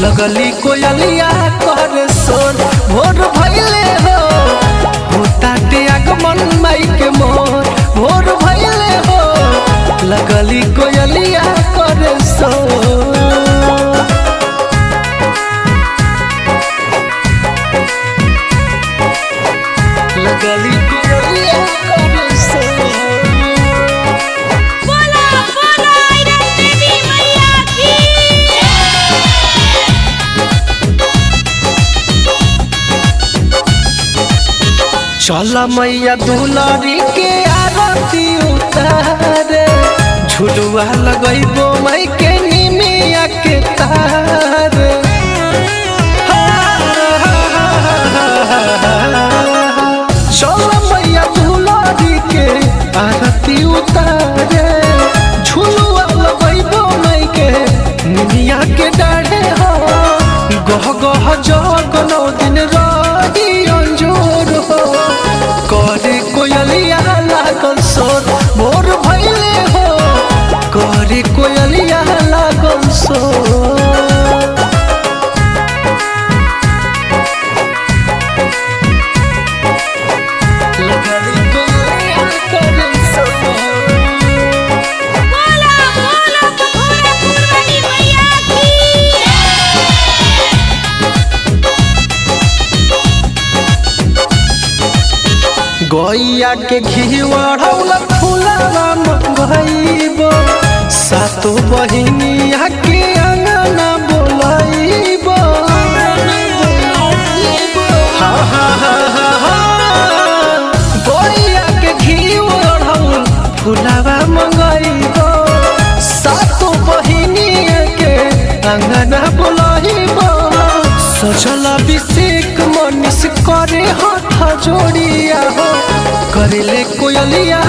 लगली कोयलिया कर सोर भोर भइले हो होताटे आगमन माई के मोर भोर भइले हो लगली कोयलिया कर सोर लगली कोयलिया कर सोर बोला बोला आयरन देवी मैया की चल मैया दुलारी के आरती उतारे झुलुआ लगैबो माई के निमिया के तारे चल मैया दुलारी के आरती उतारे झुलुआ लगैबो माई के निमिया के डाढ़े हो गह गह जग नौ दिन रही अंजोर हो करे कोयलिया लागल सोर मोर भइले हो करे कोयलिया लागल सोर लगली कोयलिया कर सोर बोला बोला कठोरा वाली मैया की गैया के घिवड़ौला फुलावा मंगइबो सातो बहिनिया के अंगना बोलइबो गैया के घिवड़ौला फुलावा मंगइबो सातो बहिनिया के अंगना बोलइबो सजल अभिषेक मनीष करे हाथ जोड़िया हो करेले कोयलिया